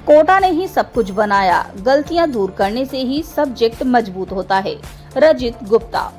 कोटा ने ही सब कुछ बनाया, गलतियां दूर करने से ही सब्जेक्ट मजबूत होता है। रजित गुप्ता।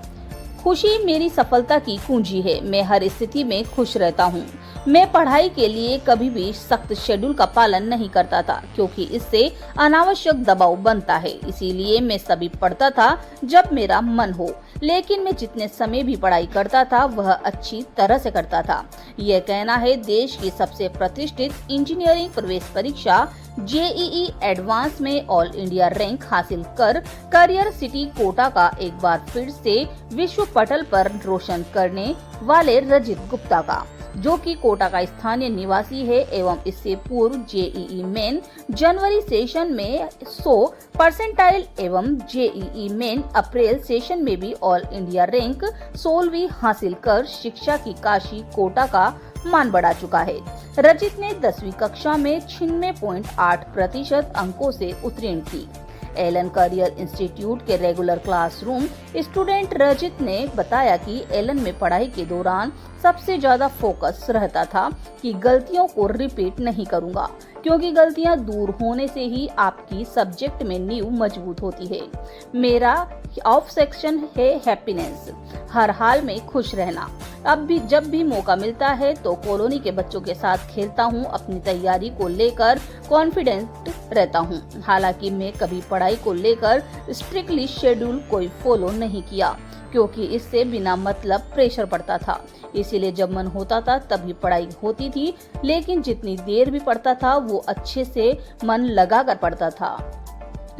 खुशी मेरी सफलता की कुंजी है। मैं हर स्थिति में खुश रहता हूँ। मैं पढ़ाई के लिए कभी भी सख्त शेड्यूल का पालन नहीं करता था, क्योंकि इससे अनावश्यक दबाव बनता है। इसीलिए मैं सभी पढ़ता था जब मेरा मन हो, लेकिन मैं जितने समय भी पढ़ाई करता था वह अच्छी तरह से करता था। यह कहना है देश की सबसे प्रतिष्ठित इंजीनियरिंग प्रवेश परीक्षा जेईई एडवांस में ऑल इंडिया रैंक हासिल कर करियर सिटी कोटा का एक बार फिर से विश्व पटल पर रोशन करने वाले रजित गुप्ता का, जो कि कोटा का स्थानीय निवासी है एवं इससे पूर्व जेईई मेन जनवरी सेशन में 100 परसेंटाइल एवं जेईई मेन अप्रैल सेशन में भी ऑल इंडिया रैंक 16वीं हासिल कर शिक्षा की काशी कोटा का मान बढ़ा चुका है। रजित ने 10वीं कक्षा में 96.8% अंकों से उत्तीर्ण थी। एलन करियर इंस्टीट्यूट के रेगुलर क्लासरूम स्टूडेंट रजित ने बताया कि एलन में पढ़ाई के दौरान सबसे ज्यादा फोकस रहता था कि गलतियों को रिपीट नहीं करूंगा, क्योंकि गलतियां दूर होने से ही आपकी सब्जेक्ट में नींव मजबूत होती है। मेरा ऑफ सेक्शन है हैप्पीनेस, हर हाल में खुश रहना। अब भी जब भी मौका मिलता है तो कॉलोनी के बच्चों के साथ खेलता हूँ। अपनी तैयारी को लेकर कॉन्फिडेंट रहता हूँ। हालांकि मैं कभी पढ़ाई को लेकर स्ट्रिक्टली शेड्यूल कोई फॉलो नहीं किया, क्योंकि इससे बिना मतलब प्रेशर पड़ता था। इसीलिए जब मन होता था तभी पढ़ाई होती थी, लेकिन जितनी देर भी पढ़ता था वो अच्छे से मन लगा कर पढ़ता था।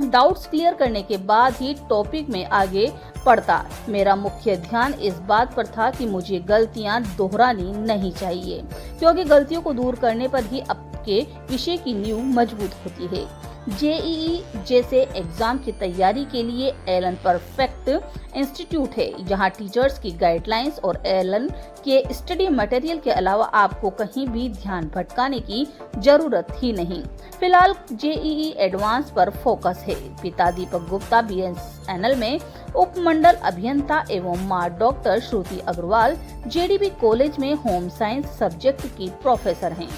डाउट्स क्लियर करने के बाद ही टॉपिक में आगे पढ़ता। मेरा मुख्य ध्यान इस बात पर था कि मुझे गलतियां दोहरानी नहीं चाहिए, क्योंकि गलतियों को दूर करने पर ही आपके विषय की नींव मजबूत होती है। जेईई जैसे एग्जाम की तैयारी के लिए एलन परफेक्ट इंस्टीट्यूट है, जहां टीचर्स की गाइडलाइंस और एलन के स्टडी मटेरियल के अलावा आपको कहीं भी ध्यान भटकाने की जरूरत ही नहीं। फिलहाल जेईई एडवांस पर फोकस है। पिता दीपक गुप्ता बीएसएनएल में उपमंडल अभियंता एवं मां डॉक्टर श्रुति अग्रवाल जेडीबी कॉलेज में होम साइंस सब्जेक्ट की प्रोफेसर हैं।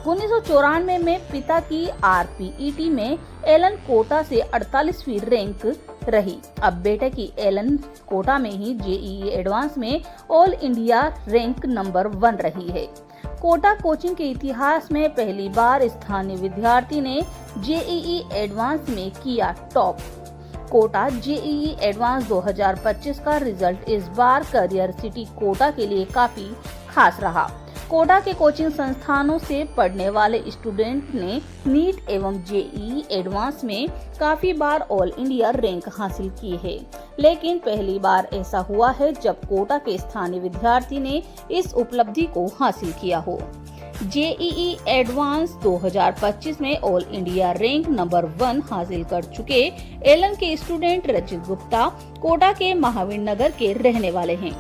1994 में पिता की आरपीईटी में एलन कोटा से 48वीं रैंक रही। अब बेटे की एलन कोटा में ही जेईई एडवांस में ऑल इंडिया रैंक नंबर 1 रही है। कोटा कोचिंग के इतिहास में पहली बार स्थानीय विद्यार्थी ने जेईई एडवांस में किया टॉप। कोटा जेईई एडवांस 2025 का रिजल्ट इस बार करियर सिटी कोटा के लिए काफी खास रहा। कोटा के कोचिंग संस्थानों से पढ़ने वाले स्टूडेंट ने नीट एवं जेईई एडवांस में काफी बार ऑल इंडिया रैंक हासिल की है, लेकिन पहली बार ऐसा हुआ है जब कोटा के स्थानीय विद्यार्थी ने इस उपलब्धि को हासिल किया हो। जेईई एडवांस 2025 में ऑल इंडिया रैंक नंबर 1 हासिल कर चुके एलन के स्टूडेंट रजित गुप्ता कोटा के महावीर नगर के रहने वाले हैं।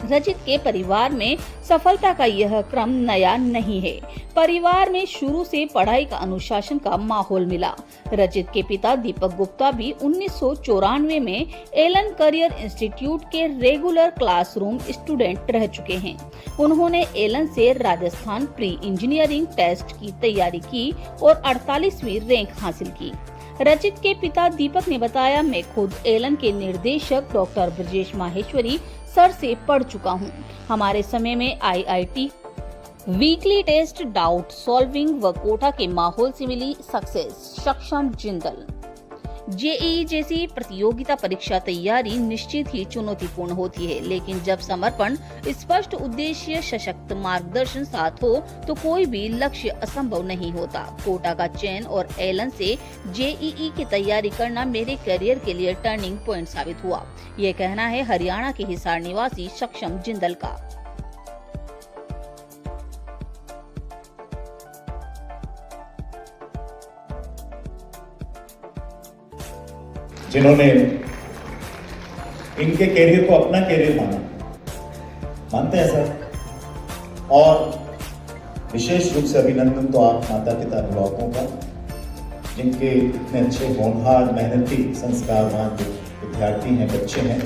रजित के परिवार में सफलता का यह क्रम नया नहीं है। परिवार में शुरू से पढ़ाई का अनुशासन का माहौल मिला। रजित के पिता दीपक गुप्ता भी 1994 में एलन करियर इंस्टीट्यूट के रेगुलर क्लासरूम स्टूडेंट रह चुके हैं। उन्होंने एलन से राजस्थान प्री इंजीनियरिंग टेस्ट की तैयारी की और 48वीं रैंक हासिल की। रजित के पिता दीपक ने बताया, मैं खुद एलन के निर्देशक डॉक्टर ब्रजेश माहेश्वरी सर से पढ़ चुका हूँ। हमारे समय में IIT weekly test, doubt solving व कोटा के माहौल से मिली सक्सेस। सक्षम जिंदल। जेईई जैसी प्रतियोगिता परीक्षा तैयारी निश्चित ही चुनौतीपूर्ण होती है, लेकिन जब समर्पण, स्पष्ट उद्देश्य, सशक्त मार्गदर्शन साथ हो तो कोई भी लक्ष्य असंभव नहीं होता। कोटा का चयन और एलन से जेईई की तैयारी करना मेरे करियर के लिए टर्निंग पॉइंट साबित हुआ। ये कहना है हरियाणा के हिसार निवासी सक्षम जिंदल का। जिन्होंने इनके कैरियर को अपना कैरियर मानते हैं सर, और विशेष रूप से अभिनंदन तो आप माता पिता अभिभावकों का, जिनके इतने अच्छे होनहार, मेहनती, संस्कारवान विद्यार्थी हैं, बच्चे हैं।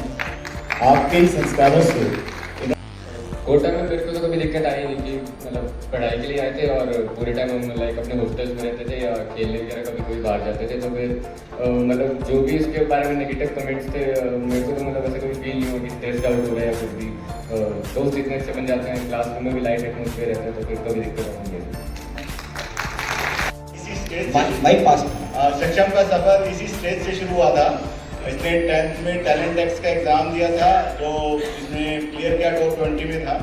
आपके ही संस्कारों से कोटा में मेरे को तो कभी दिक्कत आई नहीं कि मतलब पढ़ाई के लिए आए थे और पूरे टाइम हम लाइक अपने हॉस्टल्स में रहते थे या खेलने वगैरह कभी कोई बाहर जाते थे, तो फिर मतलब जो भी इसके बारे में नेगेटिव कमेंट्स थे मेरे को तो मतलब ऐसे कोई फील नहीं हुआ कि स्ट्रेस आउट हो रहा है या कुछ भी। दोस्त इतने अच्छे बन जाते हैं, क्लासरूम में भी लाइट एटमोसफेयर रहता है, तो फिर कभी दिक्कत नहीं है। इसी स्टेज सक्षम का सफर इसी स्टेज से शुरू हुआ था। इसने 10th में टैलेंट टेक्स का एग्ज़ाम दिया था जो इसने क्लियर किया, टॉप 20 में था।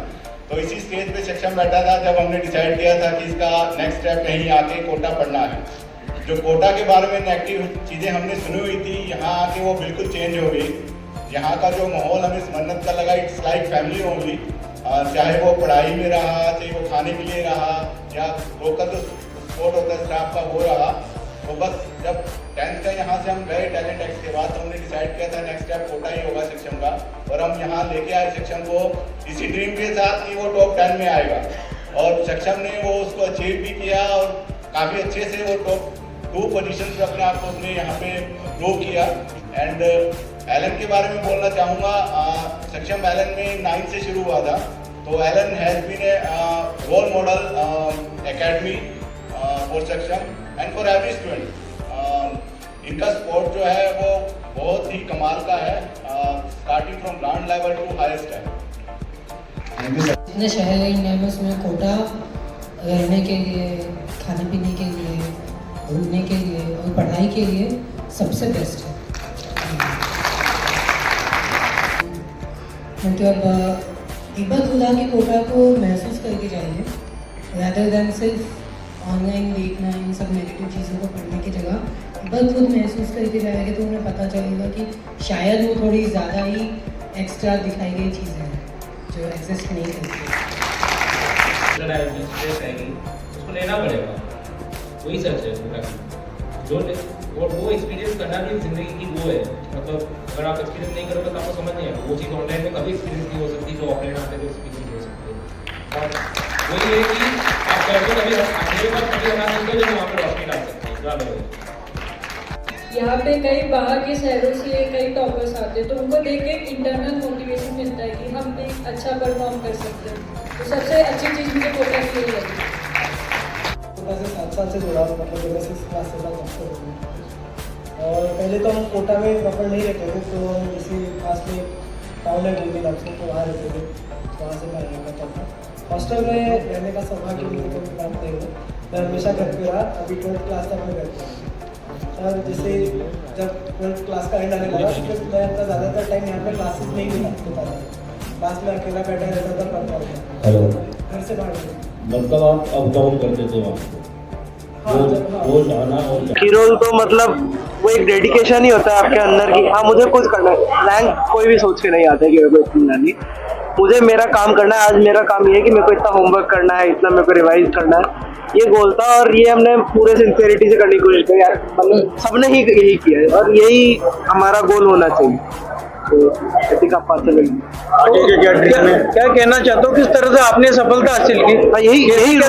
तो इसी स्टेज पे सक्षम बैठा था जब हमने डिसाइड किया था कि इसका नेक्स्ट स्टेप कहीं आके कोटा पढ़ना है। जो कोटा के बारे में नेगेटिव चीज़ें हमने सुनी हुई थी, यहाँ आके वो बिल्कुल चेंज हो गई। यहाँ का जो माहौल हमें मन्नत का लगा, इट्स लाइक फैमिली ओनली। चाहे वो पढ़ाई में रहा, चाहे वो खाने के लिए रहा, या लोकल जो सपोर्ट होता है स्टाफ का वो रहा। तो बस जब 10th का यहाँ से हम गए टैलेंट एक्स के बाद, तो हमने डिसाइड किया था नेक्स्ट स्टेप कोटा ही होगा सक्षम का, और हम यहाँ लेके आए सक्षम को इसी ड्रीम के साथ कि वो टॉप 10 में आएगा। और सक्षम ने वो उसको अचीव भी किया और काफ़ी अच्छे से वो टॉप 2 पोजीशन पे अपने आप को उसने यहाँ पे ग्रो किया। एंड एलन के बारे में बोलना चाहूँगा, सक्षम एलन में 9 से शुरू हुआ था, तो Allen has been a role model academy for सक्षम एंड फॉर एवरी स्टूडेंट। इनका स्पोर्ट जो है वो बहुत ही कमाल का है, starting from ground level to highest है। जितने शहर है इंडिया में उसमें कोटा रहने के लिए, खाने पीने के लिए, घूमने के लिए और पढ़ाई के लिए सबसे बेस्ट है। मतलब एक बार खुदा की कोटा को महसूस करके जाइए, रैदर देन सिर्फ ऑनलाइन देखना इन सब नेगेटिव चीज़ों को पढ़ने की जगह एक बार खुद महसूस करके जाएंगे तो उन्हें पता चलेगा कि शायद वो थोड़ी ज़्यादा ही एक्स्ट्रा दिखाई गई चीज़ें हैं जो एग्जिस्ट नहीं करती। उसको लेना पड़ेगा, वही सच है पूरा जो और वो एक्सपीरियंस करना भी जिंदगी की वो है। मतलब अगर आप एक्सपीरियंस नहीं करोगे तो आपको समझ नहीं आएगा। वो चीज़ ऑनलाइन में कभी एक्सपीरियंस नहीं हो सकती जो ऑफलाइन आते हुए एक्सपीरियंस हो सकती है। और वही है कि आप कर दो कभी अकेले पर कभी बना सकते हो जो वहाँ पर रोशनी डाल सकते हैं। यहाँ पे कई बाहर के शहरों से कई टॉपर्स आते हैं, तो उनको देख के इंटरनल मोटिवेशन मिलता है कि हम भी अच्छा परफॉर्म कर सकते हैं। तो सबसे अच्छी चीज़ मुझे कोटा की यही लगी। कोटा से 7 साल से जुड़ा हूँ, मतलब जब मैं 6th क्लास से था तब से हूँ। और पहले तो हम कोटा में प्रॉपर नहीं रहते थे, तो जैसे पास में टाउन है गोलडी नाम से, तो वहाँ रहते थे, वहाँ से मैं आया करता था। हॉस्टल में रहने का सौभाग्य मुझे कभी प्राप्त नहीं हुआ, मैं हमेशा घर पे रहा। अभी 12th क्लास तक मैं घर पे हूँ। और जैसे जब 12th क्लास का एंड आने लगा तो फिर मैं अपना ज़्यादातर टाइम यहाँ पे क्लासेस में ही बिताता था। क्लास में अकेला बैठा रहता था, पढ़ता था। हेलो, घर से बाहर मतलब आप अप डाउन करते थे वहाँ? वो जाना और हीरो तो मतलब वो एक डेडिकेशन ही होता है आपके अंदर की। हाँ, मुझे कुछ करना है, रैंक कोई भी सोच के नहीं आता है कि मेरे को इतना नहीं, मुझे मेरा काम करना है। आज मेरा काम ये है कि मेरे को इतना होमवर्क करना है, इतना मेरे को रिवाइज करना है, ये गोल था। और ये हमने पूरे सिंसियरिटी से करने की कोशिश करी यार, मतलब सबने ही यही किया है और यही हमारा गोल होना चाहिए। तो क्या कहना चाहते हो, किस तरह से आपने सफलता हासिल की? यही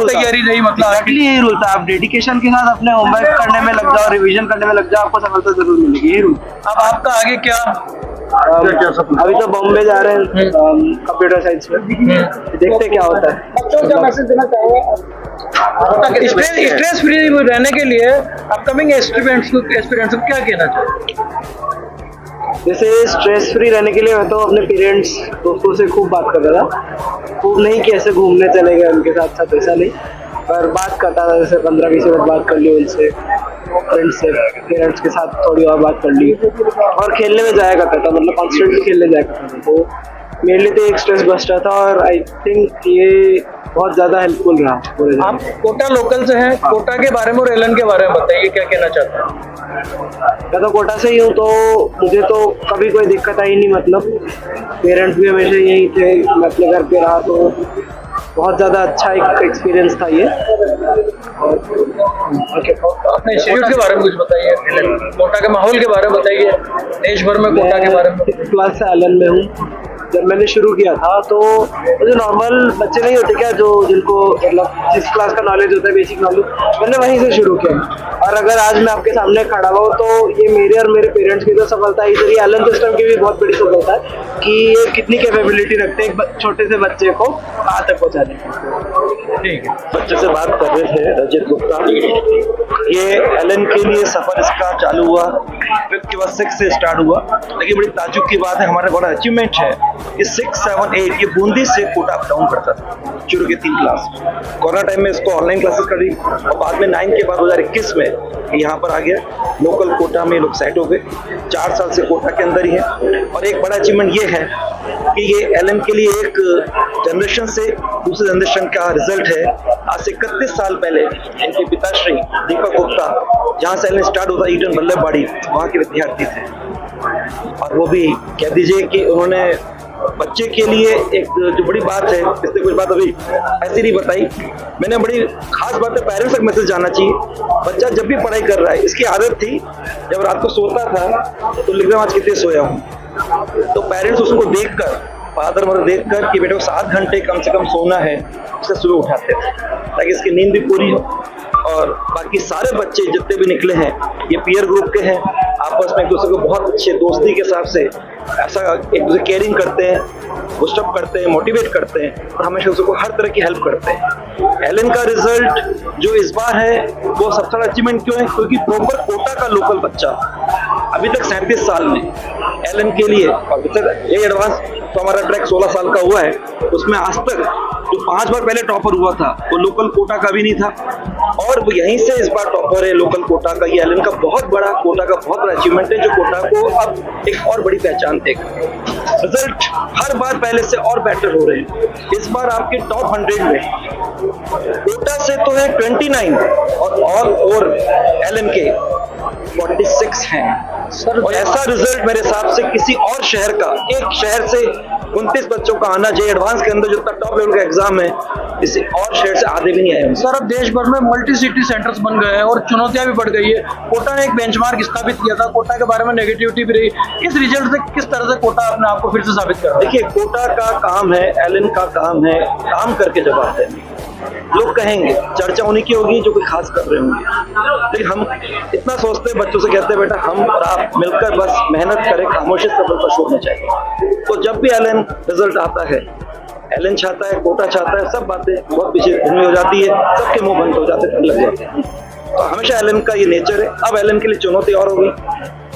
तैयारी रही, मतलब एक्चुअली यही रूल था। आप डेडिकेशन के साथ अपने होमवर्क करने में लग जाओ, रिवीजन करने में लग जाओ, आपको सफलता जरूर मिलेगी। यही रूल। अब आपका आगे क्या? अभी तो बॉम्बे जा रहे हैं कंप्यूटर साइंस में, देखते क्या होता है। बच्चों क्या मैसेज देना चाहेंगे स्ट्रेस फ्री रहने के लिए? अपकमिंग एस्पिरेंट्स को क्या कहना चाहेंगे? जैसे स्ट्रेस फ्री रहने के लिए मैं तो अपने पेरेंट्स दोस्तों से खूब बात कर रहा था। खूब नहीं कि ऐसे घूमने चले गए उनके साथ साथ, ऐसा नहीं, पर बात करता था। जैसे 15-20 मिनट बात कर ली उनसे, फ्रेंड्स से, पेरेंट्स के साथ थोड़ी और बात कर ली, और खेलने में जाया करता था, मतलब कॉन्स्टेंटली खेलने जाया करता था। तो मेरे लिए तो एक स्ट्रेस बस्टर था और आई थिंक ये बहुत ज़्यादा हेल्पफुल रहा पूरे। आप कोटा लोकल से हैं, कोटा के बारे में और एलन के बारे में बताइए, क्या कहना चाहते हैं? मैं तो कोटा से ही हूँ, तो मुझे तो कभी कोई दिक्कत आई नहीं। मतलब पेरेंट्स भी हमेशा यही थे, मैं अपने घर पे रहा, तो बहुत ज़्यादा अच्छा एक एक्सपीरियंस था ये। और अपने इंस्टीट्यूट के बारे में कुछ बताइए, कोटा के माहौल के बारे में बताइए, देश भर में कोटा के बारे में। 6th क्लास से एलन में हूँ, जब मैंने शुरू किया था तो जो नॉर्मल बच्चे नहीं होते क्या, जो जिनको मतलब जिस क्लास का नॉलेज होता है, बेसिक नॉलेज, मैंने वहीं से शुरू किया। और अगर आज मैं आपके सामने खड़ा हुआ हूँ तो ये मेरे और मेरे पेरेंट्स की तो सफलता है, इधर ये एलन सिस्टम की भी बहुत बड़ी सफलता है कि ये कितनी कैपेबिलिटी रखते हैं एक छोटे से बच्चे को कहाँ तक पहुँचाने की। ठीक है। बच्चे से बात कर रहे थे रजत गुप्ता, ये एलन के लिए सफर इसका चालू हुआ 5th के बाद 6 से स्टार्ट हुआ, लेकिन बड़ी ताजुब की बात है, हमारा बड़ा अचीवमेंट है कि 6, 7, 8 ये बूंदी से कोटा अप डाउन करता था शुरू के 3 क्लास। कोरोना टाइम में इसको ऑनलाइन क्लासेस करी और बाद में 9 के बाद 2021 में यहाँ पर आ गया। लोकल कोटा में लोग सेट हो गए, 4 साल से कोटा के अंदर ही है। और एक बड़ा अचीवमेंट ये है कि ये एलन के लिए एक जनरेशन से दूसरे जनरेशन का रिजल्ट है। आज से 31 साल पहले इनके पिताश्री दीपक गुप्ता, जहाँ से एलन स्टार्ट होता ईटन बल्लभबाड़ी, वहाँ के विद्यार्थी थे। और वो भी कह दीजिए कि उन्होंने बच्चे के लिए एक जो बड़ी बात है, इससे कुछ बात अभी ऐसी नहीं बताई, मैंने बड़ी खास बात है, पेरेंट्स तक मैसेज जाना चाहिए। बच्चा जब भी पढ़ाई कर रहा है, इसकी आदत थी जब रात को सोता था तो लिख रहा आज कितने सोया हूँ, तो पेरेंट्स उसको देखकर, फादर मदर देखकर कि बेटे को 7 घंटे कम से कम सोना है, उसे सुबह उठाते थे ताकि इसकी नींद भी पूरी हो। और बाकी सारे बच्चे जितने भी निकले हैं ये पीयर ग्रुप के हैं, आपस में एक दूसरे को बहुत अच्छे दोस्ती के हिसाब से ऐसा एक दूसरे केयरिंग करते हैं, पुशअप करते हैं, मोटिवेट करते हैं और हमेशा उसको हर तरह की हेल्प करते हैं। एलन का रिजल्ट जो इस बार है वो सबसे बड़ा अचीवमेंट क्यों है, क्योंकि प्रॉपर कोटा का लोकल बच्चा अभी तक 37 साल में एलन के लिए, और ये एडवांस तो हमारा ट्रैक 16 साल का हुआ है, उसमें आज तक जो 5 बार पहले टॉपर हुआ था वो लोकल कोटा का भी नहीं था, और वो यहीं से इस बार टॉपर है लोकल कोटा का। ये एलन का बहुत बड़ा, कोटा का बहुत बड़ा अचीवमेंट है जो कोटा को अब एक और बड़ी पहचान देगा। रिजल्ट हर बार पहले से और बेटर हो रहे हैं। इस बार आपके टॉप 100 में कोटा से तो है 29 और ऑल ओवर एलन के 46 हैं सर। और ऐसा रिजल्ट मेरे हिसाब से किसी और शहर का, एक शहर से 29 बच्चों का आना, जे एडवांस के अंदर जो टॉप लेवल का एग्जाम है, किसी और शहर से आधे भी नहीं आए सर। अब देश भर में मल्टी सिटी सेंटर्स बन गए हैं और चुनौतियां भी बढ़ गई है। कोटा ने एक बेंचमार्क स्थापित किया था, कोटा के बारे में नेगेटिविटी भी रही। इस रिजल्ट से किस तरह से कोटा अपने आप को फिर से साबित कर रहा है? देखिए, कोटा का काम है, एलन का काम है काम करके जवाब देना। लोग कहेंगे, चर्चा उन्हीं की होगी जो कोई खास कर रहे होंगे, लेकिन हम इतना सोचते हैं, बच्चों से कहते हैं बेटा हम और आप मिलकर बस मेहनत करें, खामोशी से सफलता छोड़ना चाहिए। तो जब भी एलन रिजल्ट आता है, एलन चाहता है, कोटा चाहता है, सब बातें बहुत पीछे धुंधली हो जाती है, सबके मुंह बंद हो जाते हैं, लग जाते हैं। तो हमेशा एलन का ये नेचर है। अब एलन के लिए चुनौती और होगी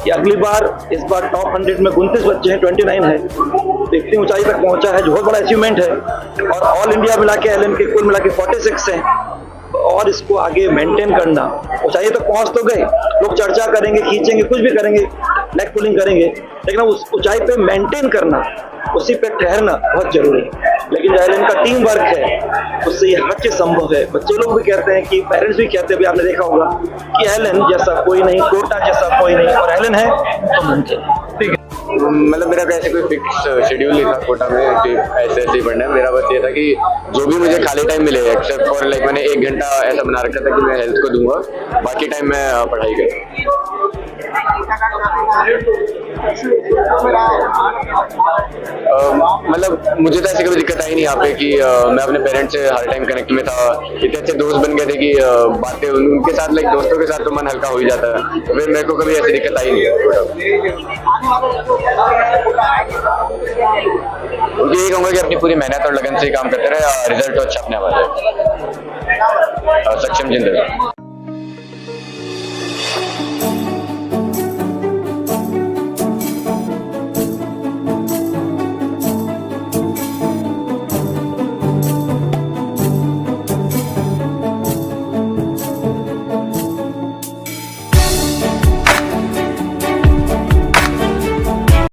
कि अगली बार, इस बार टॉप 100 में 29 बच्चे हैं, 29 है, तो इतनी ऊंचाई तक पहुंचा है जो बहुत बड़ा अचीवमेंट है। और ऑल इंडिया मिला के एलन के कुल मिला के 46 हैं, और इसको आगे मेंटेन करना, ऊंचाई तक पहुंच तो गए, लोग चर्चा करेंगे, खींचेंगे, कुछ भी करेंगे, नेक पुलिंग करेंगे, लेकिन उस ऊंचाई पे मेंटेन करना, उसी पे ठहरना बहुत जरूरी है। लेकिन जो एलन का टीम वर्क है उससे ये हर चीज संभव है। बच्चे लोग भी कहते हैं कि, पेरेंट्स भी कहते हैं, भी आपने देखा होगा कि एलन जैसा कोई नहीं, कोटा जैसा कोई नहीं, और एलन है तो मुमकिन। ठीक है, मतलब मेरा ऐसे कोई फिक्स शेड्यूल नहीं था कोटा में कि ऐसे ही पढ़ना है। मेरा बस ये था कि जो भी मुझे खाली टाइम मिले, एक्सेप्ट फॉर लाइक मैंने 1 घंटा ऐसा बना रखा था कि मैं हेल्थ को दूंगा, बाकी टाइम मैं पढ़ाई करूँ। मतलब मुझे तो ऐसी कोई दिक्कत आई नहीं यहाँ पे कि मैं अपने पेरेंट्स से हर टाइम कनेक्ट में था, इतने अच्छे दोस्त बन गए थे कि बातें उनके साथ, लाइक दोस्तों के साथ तो मन हल्का हो ही जाता है, तो फिर मेरे को कभी ऐसी दिक्कत आई नहीं। मुझे यही कहूँगा कि अपनी पूरी मेहनत और लगन से काम करते रहे, रिजल्ट तो अच्छा अपने आ जाए। सक्षम जिंदगी।